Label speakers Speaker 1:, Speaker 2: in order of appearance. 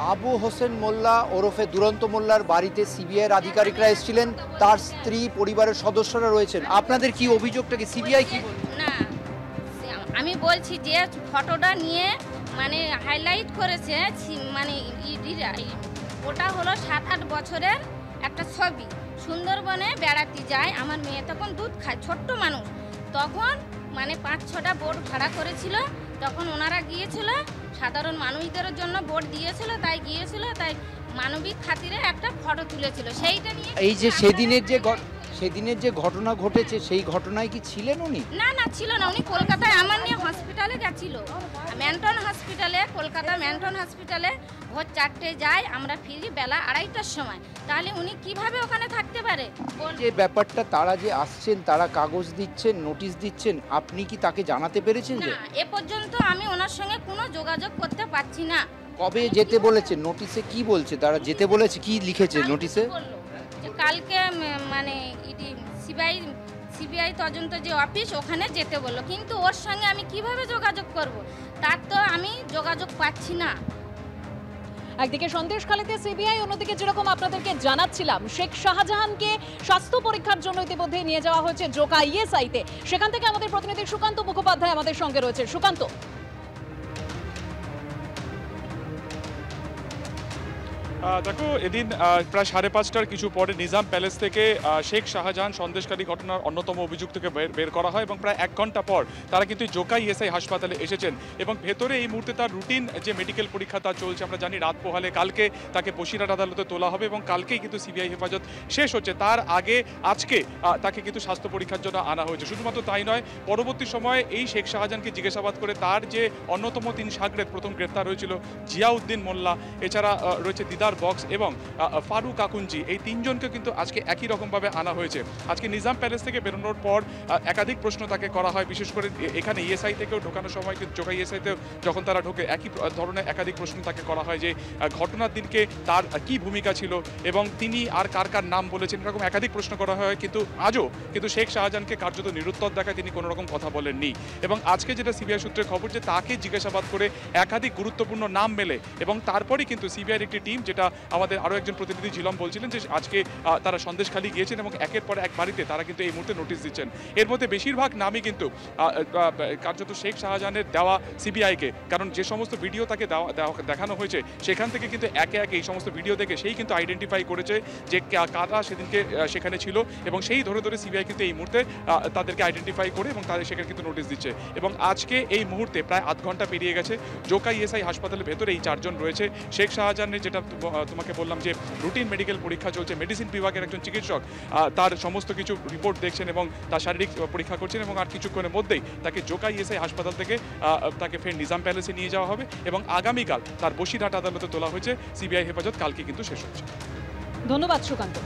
Speaker 1: আবু হোসেন মোল্লা ওরফে দুরন্ত মোল্লার বাড়িতে সিবিআইয়ের আধিকারিকরা এসেছিলেন, তার স্ত্রী পরিবারের সদস্যরা রয়েছেন। আপনাদের কি অভিযোগটা কি সিবিআই কি
Speaker 2: না, আমি বলছি যে ফটোটা নিয়ে মানে হাইলাইট করেছে, মানে ওটা হলো 7-8 বছরের একটা ছবি। সুন্দরবনে বেড়াতে যায়, আমার মেয়ে তখন দুধ খায়, ছোট্ট মানুষ, তখন মানে 5-6টা বোট ভাড়া করেছিল, তখন ওনারা গিয়েছিল, সাধারণ মানুষদের জন্য বোট দিয়েছিল, তাই গিয়েছিল, তাই মানবিক খাতিরে একটা ফটো তুলেছিল, সেইটা নিয়ে।
Speaker 1: এই যে সেদিনের যে ঘটনা ঘটেছে, সেই ঘটনায় কি ছিলেন উনি?
Speaker 2: না ছিল না, উনি কলকাতায় আমার নিয়ে হসপিটালে গেছিল, ম্যান্টন হসপিটালে, কলকাতা ম্যান্টন হসপিটালে ভোর 4টে যায়, আমরা ফিরি বেলা 2:30টার সময়। তাহলে উনি কিভাবে ওখানে থাকতে পারে?
Speaker 1: যে ব্যাপারটা, তারা যে আসছেন, তারা কাগজ দিচ্ছেন, নোটিশ দিচ্ছেন, আপনি কি তাকে জানাতে পেরেছেন? যে
Speaker 2: এ পর্যন্ত আমি ওনার সঙ্গে কোনো যোগাযোগ করতে পারছি না।
Speaker 1: কবে যেতে বলেছে? নোটিশে কি বলছে? তারা যেতে বলেছে, কি লিখেছে নোটিশে?
Speaker 2: যে কালকে মানে সিবিআই তদন্ত যে অফিস, ওখানে যেতে বললো, কিন্তু ওর সঙ্গে আমি কিভাবে যোগাযোগ করব, তার তো আমি যোগাযোগ পাচ্ছি না।
Speaker 3: একদিকে সন্দেশখালীতে সিবিআই, অন্যদিকে যেরকম আপনাদেরকে জানাচ্ছিলাম, শেখ শাহজাহানকে স্বাস্থ্য পরীক্ষার জন্য ইতিমধ্যে নিয়ে যাওয়া হয়েছে জোকা ইএসআইতে। সেখান থেকে আমাদের প্রতিনিধি সুকান্ত মুখোপাধ্যায় আমাদের সঙ্গে রয়েছে। সুকান্ত,
Speaker 4: দেখো, এদিন প্রায় 5:30টার কিছু পরে নিজাম প্যালেস থেকে শেখ শাহজাহান সন্দেশকারী ঘটনার অন্যতম অভিযুক্তকে বের করা হয় এবং প্রায় 1 ঘন্টা পর তারা কিন্তু জোকা ইএসআই হাসপাতালে এসেছেন এবং ভেতরে এই মুহূর্তে তার রুটিন যে মেডিকেল পরীক্ষা তা চলছে। আমরা জানি রাত পোহালে কালকে তাকে বসিরহাট আদালতে তোলা হবে এবং কালকেই কিন্তু সিবিআই হেফাজত শেষ হচ্ছে। তার আগে আজকে তাকে কিন্তু স্বাস্থ্য পরীক্ষার জন্য আনা হয়েছে। শুধুমাত্র তাই নয়, পরবর্তী সময়ে এই শেখ শাহজাহানকে জিজ্ঞাসাবাদ করে তার যে অন্যতম 3 শাগরেদ প্রথম গ্রেপ্তার হয়েছিল, জিয়াউদ্দিন মোল্লা, এছাড়া রয়েছে দিদার বক্স এবং ফারুক আকুঞ্জি, এই 3 জনকে কিন্তু আজকে একই রকমভাবে আনা হয়েছে। আজকে নিজাম প্যালেস থেকে বেরোনোর পর একাধিক প্রশ্ন তাকে করা হয়, বিশেষ করে এখানে ইএসআই থেকেও ঢোকানোর সময় কিন্তু জোকা ইএসআইতেও যখন তারা ঢোকে একই ধরনের একাধিক প্রশ্ন তাকে করা হয় যে ঘটনার দিনকে তার কি ভূমিকা ছিল এবং তিনি আর কার কার নাম বলেছেন, এরকম একাধিক প্রশ্ন করা হয়। কিন্তু আজও কিন্তু শেখ শাহজাহানকে কার্যত নিরুত্তর দেখায়, তিনি কোনো রকম কথা বলেননি। এবং আজকে যেটা সিবিআই সূত্রে খবর, যে তাকে জিজ্ঞাসাবাদ করে একাধিক গুরুত্বপূর্ণ নাম মেলে এবং তারপরেই কিন্তু সিবিআইয়ের একটি টিম, যেটা আমাদের আরও একজন প্রতিনিধি ঝিলম বলছিলেন, যে আজকে তারা সন্দেশখালী গিয়েছেন এবং একের পর এক বাড়িতে তারা কিন্তু এই মুহূর্তে নোটিশ দিচ্ছেন। এর মধ্যে বেশিরভাগ নামই কিন্তু কার্যত শেখ শাহজাহানের দেওয়া সিবিআইকে, কারণ যে সমস্ত ভিডিও তাকে দেখানো হয়েছে সেখান থেকে কিন্তু একে একে এই সমস্ত ভিডিও দেখে সেই কিন্তু আইডেন্টিফাই করেছে যে কারা সেদিনকে সেখানে ছিল এবং সেই ধরে ধরে সিবিআই কিন্তু এই মুহূর্তে তাদেরকে আইডেন্টিফাই করে এবং তাদের সেখানে কিন্তু নোটিশ দিচ্ছে। এবং আজকে এই মুহূর্তে প্রায় আধ ঘন্টা পেরিয়ে গেছে, জোকা ইএসআই হাসপাতালের ভেতরে এই 4 জন রয়েছে। শেখ শাহজাহানের, যেটা তোমাকে বললাম যে রুটিন মেডিকেল পরীক্ষা চলছে, মেডিসিন বিভাগের একজন চিকিৎসক তার সমস্ত কিছু রিপোর্ট দেখছেন এবং তার শারীরিক পরীক্ষা করছেন এবং আর কিছুক্ষণের মধ্যেই তাকে জোকা ইএসআই হাসপাতাল থেকে তাকে ফের নিজাম প্যালেসে নিয়ে যাওয়া হবে এবং আগামীকাল তার বসিরহাট আদালতে তোলা হয়েছে। সিবিআই হেফাজত কালকে কিন্তু শেষ হচ্ছে।
Speaker 3: ধন্যবাদ সুকান্ত।